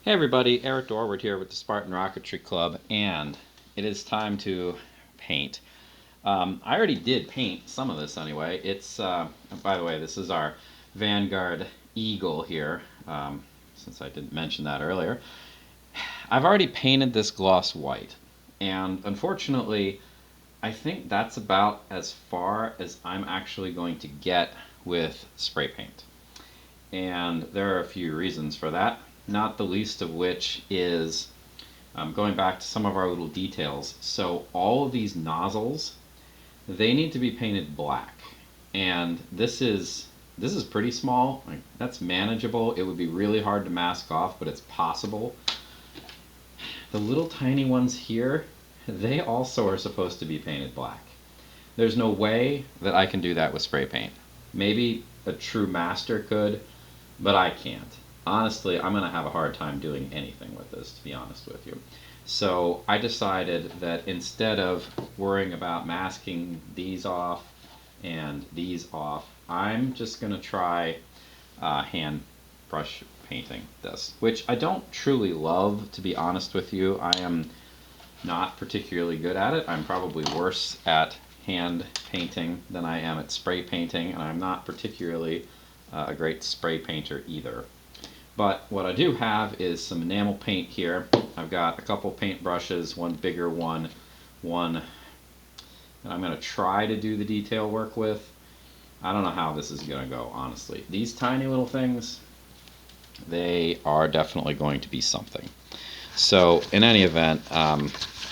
Hey everybody, Eric Dorward here with the Spartan Rocketry Club, and it is time to paint. I already did paint some of this anyway. By the way, this is our Vanguard Eagle here, since I didn't mention that earlier. I've already painted this gloss white, and unfortunately, I think that's about as far as I'm actually going to get with spray paint. And there are a few reasons for that, not the least of which is going back to some of our little details. So all of these nozzles, they need to be painted black. And this is pretty small. Like, that's manageable. It would be really hard to mask off, but it's possible. The little tiny ones here, they also are supposed to be painted black. There's no way that I can do that with spray paint. Maybe a true master could, but I can't. Honestly, I'm going to have a hard time doing anything with this, to be honest with you. So I decided that instead of worrying about masking these off and these off, I'm just going to try hand brush painting this, which I don't truly love, to be honest with you. I am not particularly good at it. I'm probably worse at hand painting than I am at spray painting, and I'm not particularly a great spray painter either. But what I do have is some enamel paint here. I've got a couple paint brushes, one bigger one that I'm going to try to do the detail work with. I don't know how this is going to go, honestly. These tiny little things, they are definitely going to be something. So in any event,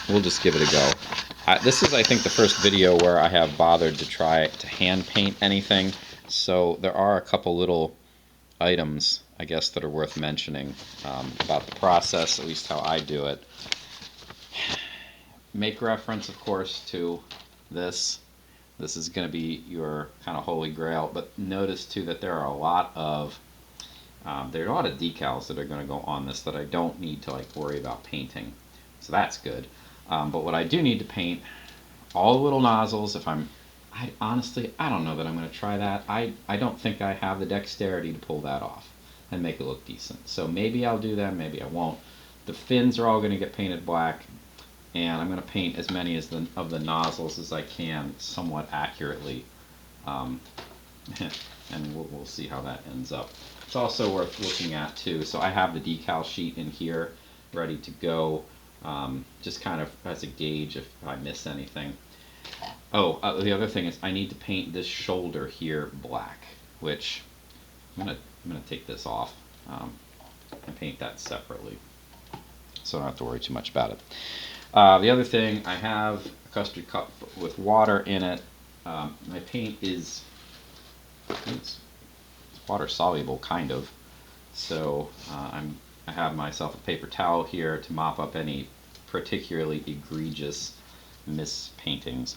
we'll just give it a go. This is, I think, the first video where I have bothered to try to hand paint anything. So there are a couple little items, I guess, that are worth mentioning about the process, at least how I do it. Make reference, of course, to this. This is going to be your kind of holy grail, but notice too that there are a lot of decals that are going to go on this that I don't need to worry about painting, so that's good. But what I do need to paint, all the little nozzles. Honestly, I don't know that I'm going to try that. I don't think I have the dexterity to pull that off and make it look decent. So maybe I'll do that, maybe I won't. The fins are all going to get painted black, and I'm going to paint as many of the nozzles as I can somewhat accurately. And we'll see how that ends up. It's also worth looking at too. So I have the decal sheet in here ready to go, just kind of as a gauge if I miss anything. Oh, the other thing is I need to paint this shoulder here black, which I'm gonna take this off and paint that separately, so I don't have to worry too much about it. The other thing, I have a custard cup with water in it. My paint it's water soluble, kind of. So I have myself a paper towel here to mop up any particularly egregious mispaintings.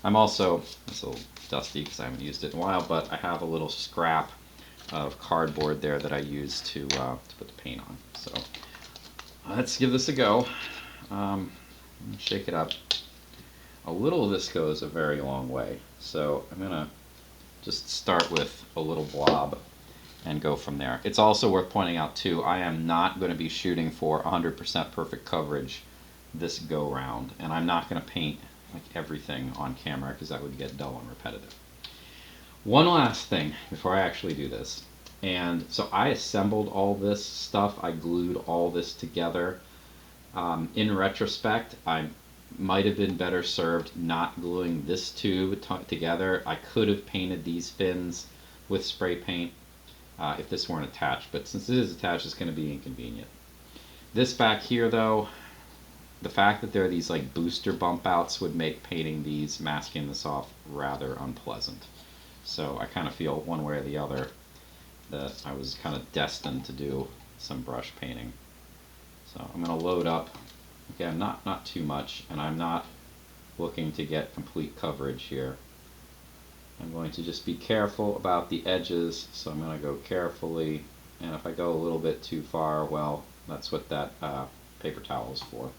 I'm also, it's a little dusty because I haven't used it in a while, but I have a little scrap of cardboard there that I use to put the paint on. So let's give this a go. Shake it up. A little of this goes a very long way, so I'm going to just start with a little blob and go from there. It's also worth pointing out too, I am not going to be shooting for 100% perfect coverage this go round, and I'm not going to paint everything on camera because that would get dull and repetitive. One last thing before I actually do this, and so I assembled all this stuff, I glued all this together. In retrospect, I might have been better served not gluing this tube together. I could have painted these fins with spray paint if this weren't attached, but since it is attached, it's going to be inconvenient. This back here though, the fact that there are these booster bump outs would make painting these, masking this off, rather unpleasant. So I kind of feel one way or the other that I was kind of destined to do some brush painting. So I'm going to load up, again, not too much, and I'm not looking to get complete coverage here. I'm going to just be careful about the edges, so I'm going to go carefully, and if I go a little bit too far, well, that's what that paper towel is for.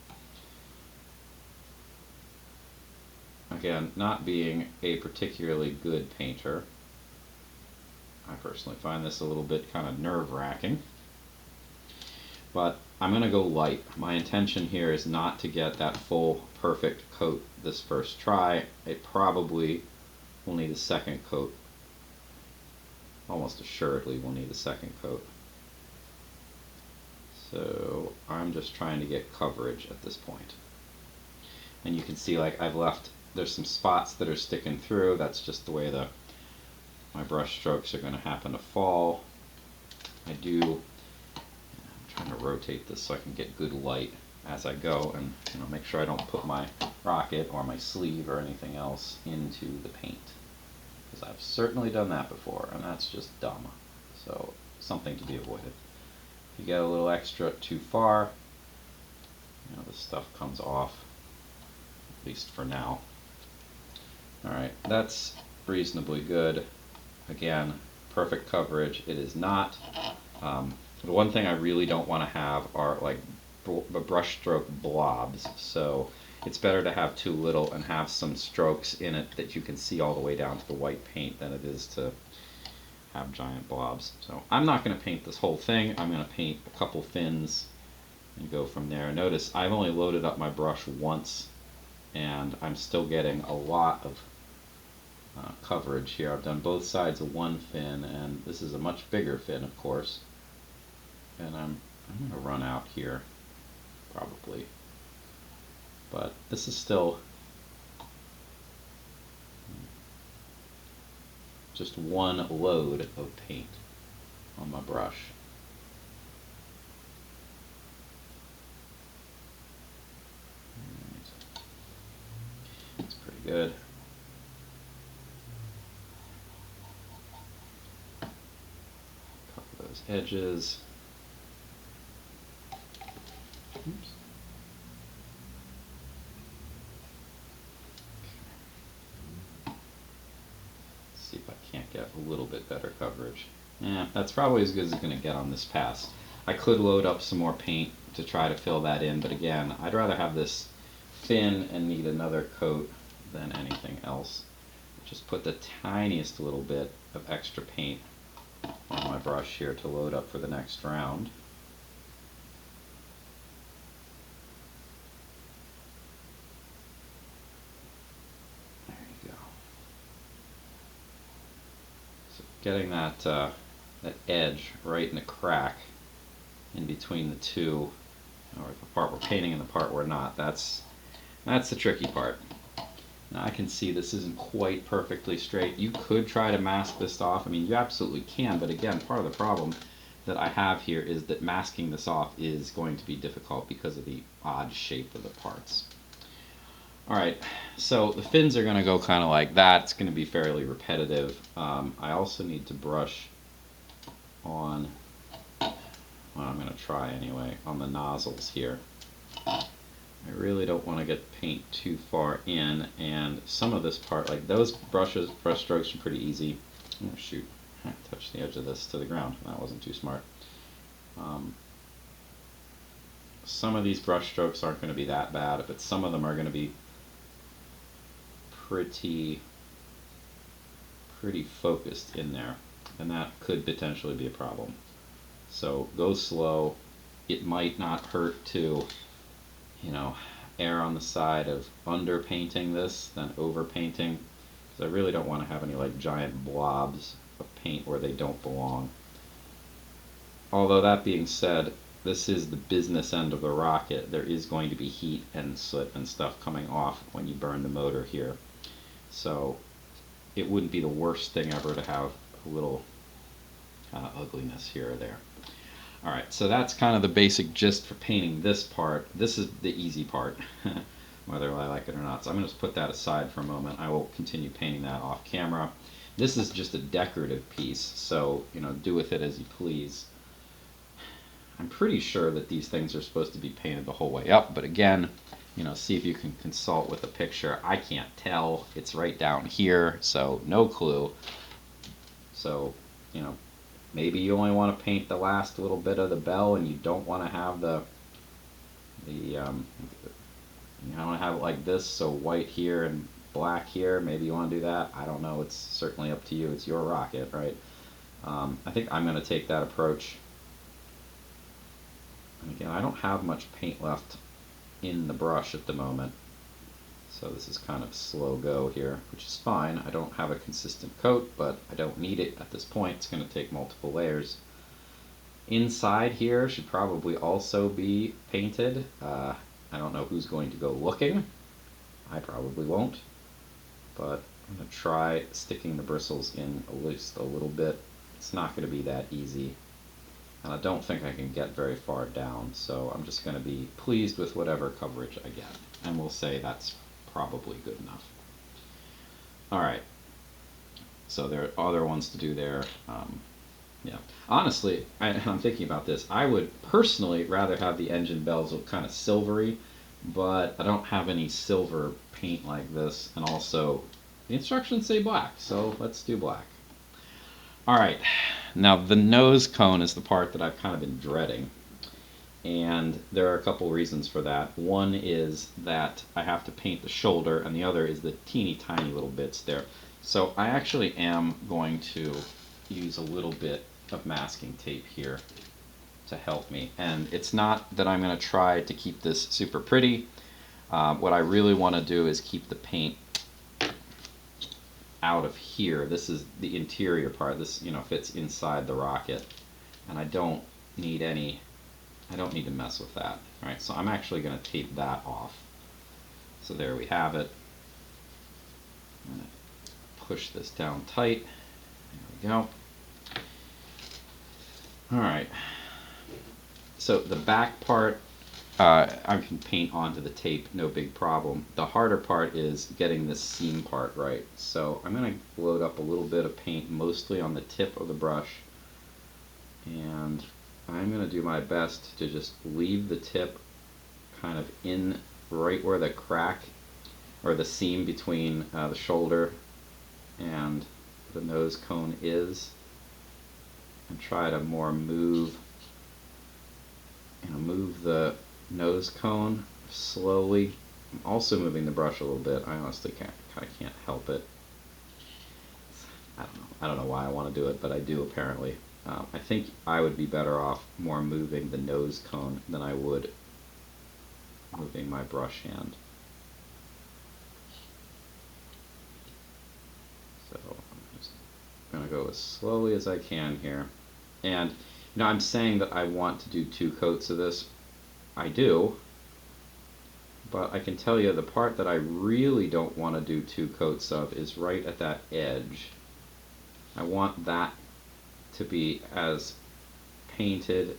Again, not being a particularly good painter, I personally find this a little bit kind of nerve-wracking. but I'm going to go light. My intention here is not to get that full perfect coat this first try. It probably will need a second coat. Almost assuredly will need a second coat. So I'm just trying to get coverage at this point. And you can see, like, I've left, there's some spots that are sticking through. That's just the way my brush strokes are going to happen to fall. I'm trying to rotate this so I can get good light as I go, and make sure I don't put my rocket or my sleeve or anything else into the paint, because I've certainly done that before, and that's just dumb. So something to be avoided. If you get a little extra too far, this stuff comes off, at least for now. Alright, that's reasonably good. Again, perfect coverage. It is not. The one thing I really don't want to have are like brush stroke blobs, so it's better to have too little and have some strokes in it that you can see all the way down to the white paint than it is to have giant blobs. So I'm not going to paint this whole thing. I'm going to paint a couple fins and go from there. Notice I've only loaded up my brush once, and I'm still getting a lot of coverage here. I've done both sides of one fin, and this is a much bigger fin, of course. And I'm going to run out here, probably. But this is still just one load of paint on my brush. That's pretty good. Cover those edges. Oops. See if I can't get a little bit better coverage. Yeah, that's probably as good as it's going to get on this pass. I could load up some more paint to try to fill that in, but again, I'd rather have this thin and need another coat than anything else. Just put the tiniest little bit of extra paint on my brush here to load up for the next round. Getting that edge right in the crack in between the two, or the part we're painting and the part we're not, that's the tricky part. Now I can see this isn't quite perfectly straight. You could try to mask this off. I mean, you absolutely can, but again, part of the problem that I have here is that masking this off is going to be difficult because of the odd shape of the parts. Alright, so the fins are going to go kind of like that. It's going to be fairly repetitive. I also need to brush on, well, I'm going to try anyway, on the nozzles here. I really don't want to get paint too far in, and some of this part, like those brush strokes are pretty easy. Oh shoot, I touched the edge of this to the ground. That wasn't too smart. Some of these brush strokes aren't going to be that bad, but some of them are going to be pretty focused in there, and that could potentially be a problem. So go slow. It might not hurt to, err on the side of underpainting this than overpainting, because I really don't want to have any like giant blobs of paint where they don't belong. Although that being said, this is the business end of the rocket. There is going to be heat and soot and stuff coming off when you burn the motor here. So it wouldn't be the worst thing ever to have a little ugliness here or there. Alright, so that's kind of the basic gist for painting this part. This is the easy part, whether I like it or not. So I'm going to just put that aside for a moment. I will continue painting that off camera. This is just a decorative piece, so do with it as you please. I'm pretty sure that these things are supposed to be painted the whole way up, but again, see if you can consult with a picture. I can't tell. It's right down here, so no clue. So, maybe you only want to paint the last little bit of the bell, and you don't want to have you want to have it like this, so white here and black here. Maybe you want to do that. I don't know. It's certainly up to you. It's your rocket, right? I think I'm going to take that approach. And again, I don't have much paint left in the brush at the moment, so this is kind of slow go here, which is fine. I don't have a consistent coat, but I don't need it at this point. It's going to take multiple layers. Inside here should probably also be painted. I don't know who's going to go looking. I probably won't, but I'm going to try sticking the bristles in at least a little bit. It's not going to be that easy, and I don't think I can get very far down, so I'm just going to be pleased with whatever coverage I get, and we'll say that's probably good enough. Alright, so there are other ones to do there. Yeah, honestly, I'm thinking about this. I would personally rather have the engine bells look kind of silvery, but I don't have any silver paint like this, and also the instructions say black, so let's do black. Alright, now the nose cone is the part that I've kind of been dreading, and there are a couple reasons for that. One is that I have to paint the shoulder, and the other is the teeny tiny little bits there. So I actually am going to use a little bit of masking tape here to help me. And it's not that I'm going to try to keep this super pretty. What I really want to do is keep the paint out of here. This is the interior part. This, you know, fits inside the rocket, and I don't need to mess with that. All right, so I'm actually going to tape that off. So there we have it. I'm going to push this down tight. There we go. Alright, so the back part I can paint onto the tape, no big problem. The harder part is getting this seam part right. So I'm going to load up a little bit of paint, mostly on the tip of the brush, and I'm going to do my best to just leave the tip kind of in right where the crack or the seam between the shoulder and the nose cone is, and try to more move the nose cone slowly. I'm also moving the brush a little bit. I honestly kind of can't help it. I don't know why I want to do it, but I do apparently. I think I would be better off more moving the nose cone than I would moving my brush hand. So I'm just going to go as slowly as I can here. And, you know, I'm saying that I want to do 2 coats of this. I do. But I can tell you the part that I really don't want to do 2 coats of is right at that edge. I want that to be as painted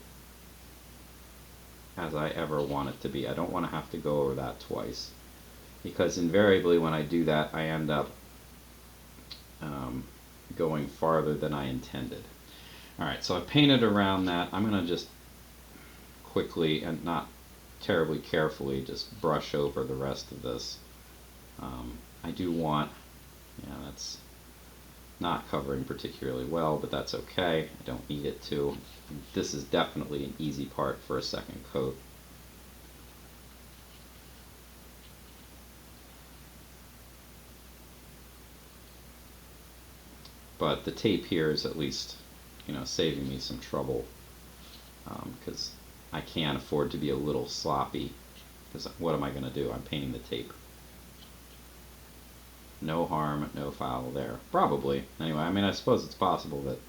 as I ever want it to be. I don't want to have to go over that twice, because invariably when I do that I end up going farther than I intended. Alright, so I painted around that. I'm going to just quickly and not terribly carefully just brush over the rest of this. I do want, yeah, that's not covering particularly well, but that's okay. I don't need it to. This is definitely an easy part for a second coat. But the tape here is at least, you know, saving me some trouble, because I can't afford to be a little sloppy, because what am I going to do? I'm painting the tape. No harm, no foul there. Probably. Anyway, I mean, I suppose it's possible that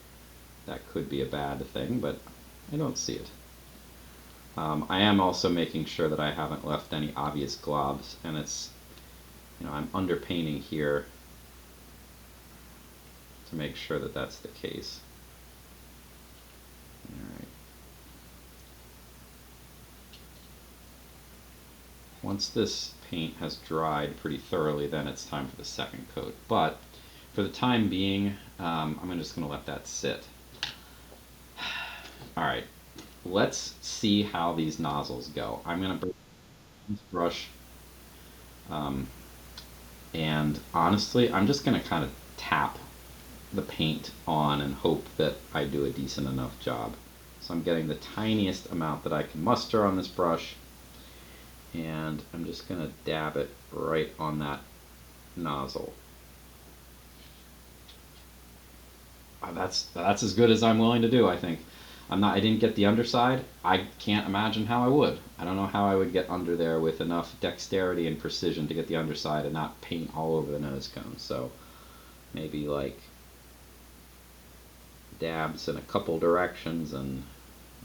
that could be a bad thing, but I don't see it. I am also making sure that I haven't left any obvious globs, and it's, you know, I'm underpainting here to make sure that that's the case. Alright. Once this paint has dried pretty thoroughly, then it's time for the second coat. But for the time being, I'm just going to let that sit. Alright, let's see how these nozzles go. I'm going to bring this brush, and honestly, I'm just going to kind of tap the paint on and hope that I do a decent enough job. So I'm getting the tiniest amount that I can muster on this brush, and I'm just going to dab it right on that nozzle. That's as good as I'm willing to do, I think. I didn't get the underside. I can't imagine how I would. I don't know how I would get under there with enough dexterity and precision to get the underside and not paint all over the nose cone. So maybe like dabs in a couple directions, and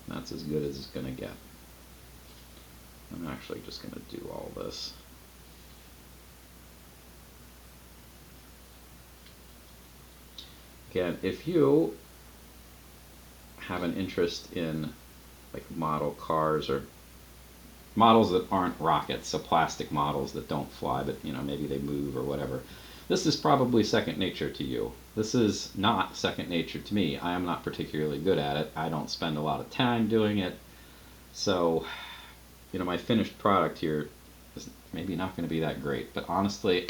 that's as good as it's going to get. I'm actually just going to do all this. Again, if you have an interest in like model cars or models that aren't rockets, so plastic models that don't fly, but you know, maybe they move or whatever, this is probably second nature to you. This is not second nature to me. I am not particularly good at it. I don't spend a lot of time doing it. So, you know, my finished product here is maybe not going to be that great, but honestly,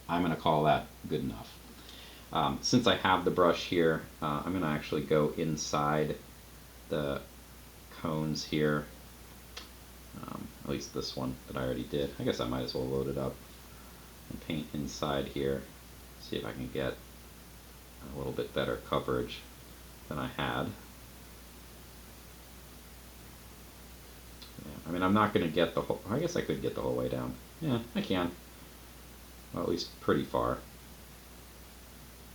I'm going to call that good enough. Since I have the brush here, I'm going to actually go inside the cones here, at least this one that I already did. I guess I might as well load it up and paint inside here, see if I can get a little bit better coverage than I had. Yeah, I mean, I'm not going to get the whole, I guess I could get the whole way down. Yeah, I can. Well, at least pretty far.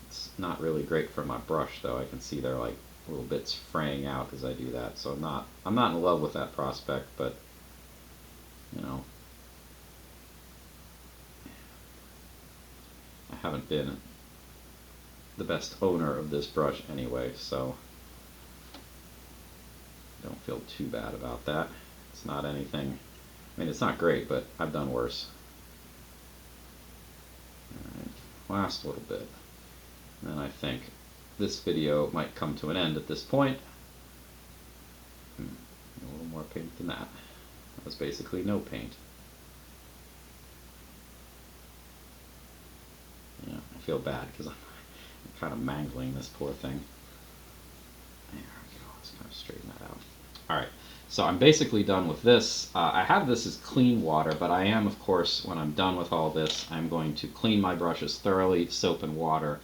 It's not really great for my brush though. I can see they're like little bits fraying out as I do that. So I'm not in love with that prospect, but you know, I haven't been the best owner of this brush anyway, so I don't feel too bad about that. It's not anything, I mean, it's not great, but I've done worse. Alright, last little bit. And I think this video might come to an end at this point. A little more paint than that. That was basically no paint. Yeah, I feel bad because I'm kind of mangling this poor thing. There we go. Let's kind of straighten that out. Alright, so I'm basically done with this. I have this as clean water, but I am, of course, when I'm done with all this, I'm going to clean my brushes thoroughly, soap and water.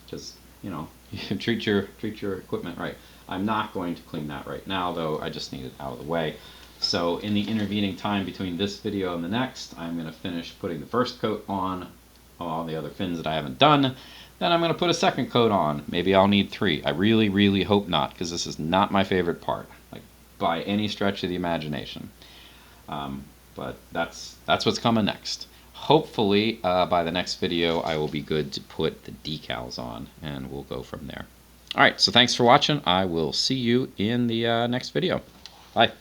Because, you know, you treat your equipment right. I'm not going to clean that right now, though. I just need it out of the way. So in the intervening time between this video and the next, I'm going to finish putting the first coat on all the other fins that I haven't done. Then I'm going to put a second coat on. Maybe I'll need 3. I really, really hope not, because this is not my favorite part, like by any stretch of the imagination. But that's what's coming next. Hopefully, by the next video, I will be good to put the decals on, and we'll go from there. Alright, so thanks for watching. I will see you in the next video. Bye.